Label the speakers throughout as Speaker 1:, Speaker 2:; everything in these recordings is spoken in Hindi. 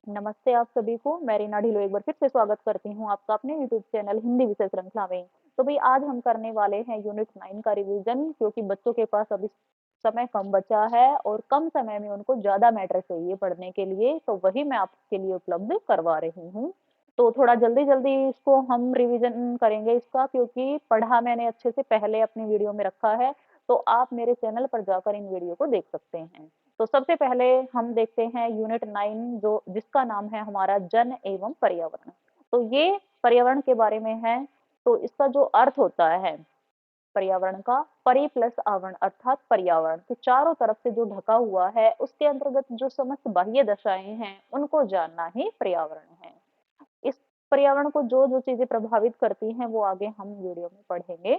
Speaker 1: नमस्ते आप सभी को। मैं रीना ढिल्लों एक बार फिर से स्वागत करती हूँ आपका अपने यूट्यूब चैनल हिंदी विषय श्रृंखला में। तो भाई आज हम करने वाले हैं यूनिट 9 का रिवीजन, क्योंकि बच्चों के पास अभी समय कम बचा है और कम समय में उनको ज्यादा मैटर चाहिए पढ़ने के लिए, तो वही मैं आपके लिए उपलब्ध करवा रही हूँ। तो थोड़ा जल्दी जल्दी इसको हम रिवीजन करेंगे इसका, क्योंकि पढ़ा मैंने अच्छे से पहले अपनी वीडियो में रखा है। तो आप मेरे चैनल पर जाकर इन वीडियो को देख सकते हैं। तो सबसे पहले हम देखते हैं यूनिट 9, जो जिसका नाम है हमारा जन एवं पर्यावरण। तो ये पर्यावरण के बारे में है। तो इसका जो अर्थ होता है पर्यावरण का, परि प्लस आवरण अर्थात पर्यावरण के चारों तरफ से जो ढका हुआ है, उसके अंतर्गत जो समस्त बाह्य दशाएं हैं उनको जानना ही पर्यावरण है। इस पर्यावरण को जो जो चीजें प्रभावित करती हैं वो आगे हम वीडियो में पढ़ेंगे।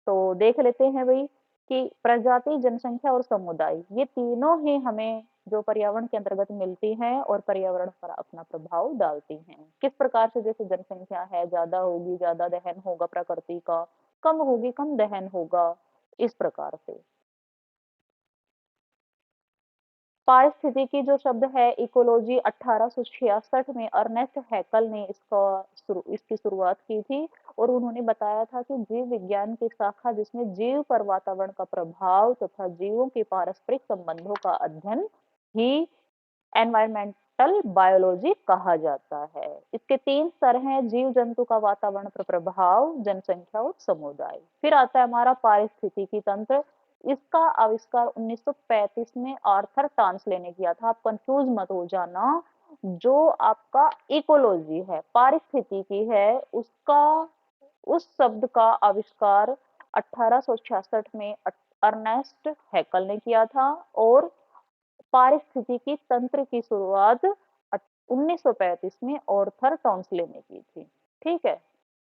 Speaker 1: तो देख लेते हैं भाई कि प्रजाति, जनसंख्या और समुदाय, ये तीनों ही हमें जो पर्यावरण के अंतर्गत मिलती हैं और पर्यावरण पर अपना प्रभाव डालती हैं। किस प्रकार से? जैसे जनसंख्या है, ज्यादा होगी ज्यादा दहन होगा प्रकृति का, कम होगी कम दहन होगा, इस प्रकार से। पारिस्थितिकी जो शब्द है, इकोलॉजी, 1866 में अर्नेस्ट हैकल ने इसकी शुरुआत की थी। और उन्होंने बताया था कि जीव विज्ञान की शाखा जिसमें जीव पर वातावरण का प्रभाव तथा जीवों के पारस्परिक संबंधों का अध्ययन ही एनवायरमेंटल बायोलॉजी कहा जाता है। इसके 3 स्तर हैं: जीव जंतु का वातावरण पर प्रभाव, जनसंख्या और समुदाय। फिर आता है हमारा पारिस्थितिकी तंत्र। इसका आविष्कार 1935 में आर्थर टांसले ने किया था। आप कंफ्यूज मत हो जाना। जो आपका इकोलॉजी है, पारिस्थितिकी है, उसका उस शब्द का आविष्कार 1866 में अर्नेस्ट हैकल ने किया था। और पारिस्थितिकी तंत्र की शुरुआत 1935 में आर्थर टॉन्सले ने की थी। ठीक है।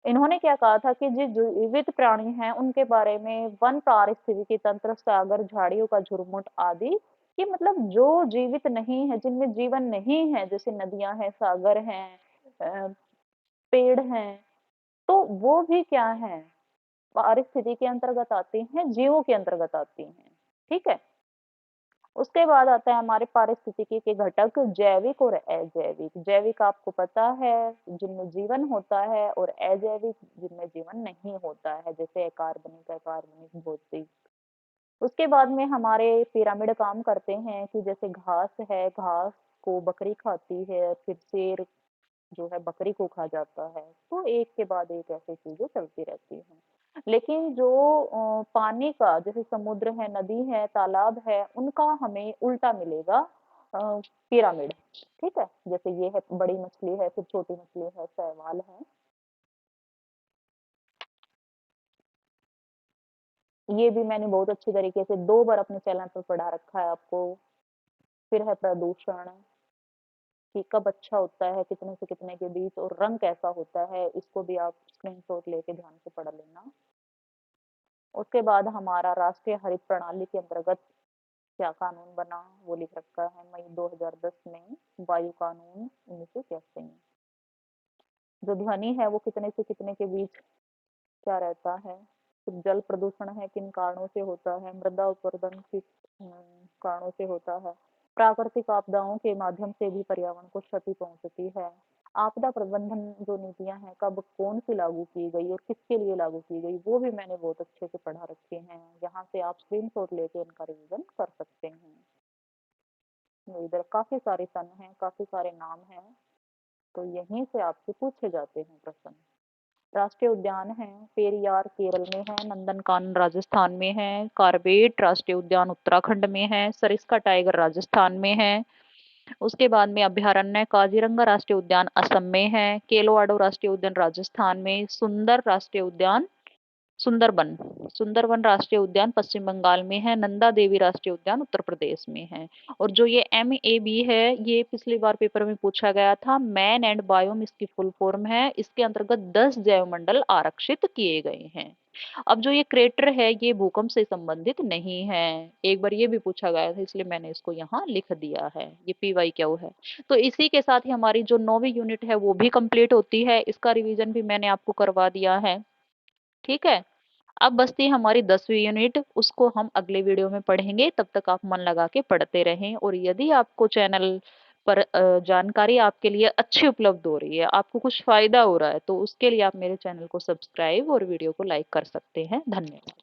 Speaker 1: इन्होंने क्या कहा था कि जो जीवित प्राणी हैं उनके बारे में, वन, पारिस्थितिकी तंत्र, सागर, झाड़ियों का झुरमुट आदि, कि मतलब जो जीवित नहीं है, जिनमें जीवन नहीं है, जैसे नदियां हैं, सागर हैं, पेड़ हैं, तो वो भी क्या है, पारिस्थितिकी के अंतर्गत आती हैं, जीवों के अंतर्गत आती हैं। ठीक है। उसके बाद आता है हमारे पारिस्थितिकी के घटक जैविक और अजैविक। जैविक आपको पता है जिनमें जीवन होता है, और अजैविक जिनमें जीवन नहीं होता है, जैसे अकार्बनिक, अकार्बनिक, भौतिक। उसके बाद में हमारे पिरामिड काम करते हैं कि जैसे घास है, घास को बकरी खाती है, फिर शेर जो है बकरी को खा जाता है। तो एक के बाद एक ऐसी चीजें चलती रहती हैं। लेकिन जो पानी का, जैसे समुद्र है, नदी है, तालाब है, उनका हमें उल्टा मिलेगा पिरामिड। ठीक है। जैसे ये है बड़ी मछली है, फिर छोटी मछली है, शैवाल है। ये भी मैंने बहुत अच्छी तरीके से 2 बार अपने चैनल पर पढ़ा रखा है आपको। फिर है प्रदूषण, कि कब अच्छा होता है, कितने से कितने के बीच, और रंग कैसा होता है, इसको भी आप स्क्रीनशॉट लेके ध्यान से पढ़ लेना। उसके बाद हमारा राष्ट्रीय हरित प्रणाली के अंतर्गत क्या कानून बना, वो लिख रखा है मई 2010 में, वायु कानून 1981 में। जो ध्वनि है वो कितने से कितने के बीच क्या रहता है। फिर जल प्रदूषण है, किन कारणों से होता है। मृदा अपरदन किस कारणों से होता है। प्राकृतिक आपदाओं के माध्यम से भी पर्यावरण को क्षति पहुंचती है। आपदा प्रबंधन जो नीतियां हैं, कब कौन सी लागू की गई और किसके लिए लागू की गई, वो भी मैंने बहुत अच्छे से पढ़ा रखे हैं। यहाँ से आप स्क्रीनशॉट लेके इनका रिवीजन कर सकते हैं। इधर काफी सारे सन हैं, काफी सारे नाम हैं, तो यहीं से आपसे पूछे जाते हैं प्रश्न। राष्ट्रीय उद्यान है, पेरियार केरल में है, नंदनकानन राजस्थान में है, कार्बेट राष्ट्रीय उद्यान उत्तराखंड में है, सरिस्का टाइगर राजस्थान में है। उसके बाद में अभयारण्य, काजीरंगा राष्ट्रीय उद्यान असम में है, केलोवाडो राष्ट्रीय उद्यान राजस्थान में, सुंदर राष्ट्रीय उद्यान, सुंदरबन, सुंदरबन राष्ट्रीय उद्यान पश्चिम बंगाल में है, नंदा देवी राष्ट्रीय उद्यान उत्तर प्रदेश में है। और जो ये MAB है, ये पिछली बार पेपर में पूछा गया था, मैन एंड बायोम इसकी फुल फॉर्म है। इसके अंतर्गत 10 जैव मंडल आरक्षित किए गए हैं। अब जो ये क्रेटर है, ये भूकंप से संबंधित नहीं है। एक बार ये भी पूछा गया था, इसलिए मैंने इसको यहाँ लिख दिया है। ये PYQ है। तो इसी के साथ ही हमारी जो 9वीं यूनिट है वो भी कंप्लीट होती है। इसका रिवीजन भी मैंने आपको करवा दिया है। ठीक है। अब बचती है हमारी 10वीं यूनिट, उसको हम अगले वीडियो में पढ़ेंगे। तब तक आप मन लगा के पढ़ते रहें। और यदि आपको चैनल पर जानकारी आपके लिए अच्छी उपलब्ध हो रही है, आपको कुछ फायदा हो रहा है, तो उसके लिए आप मेरे चैनल को सब्सक्राइब और वीडियो को लाइक कर सकते हैं। धन्यवाद।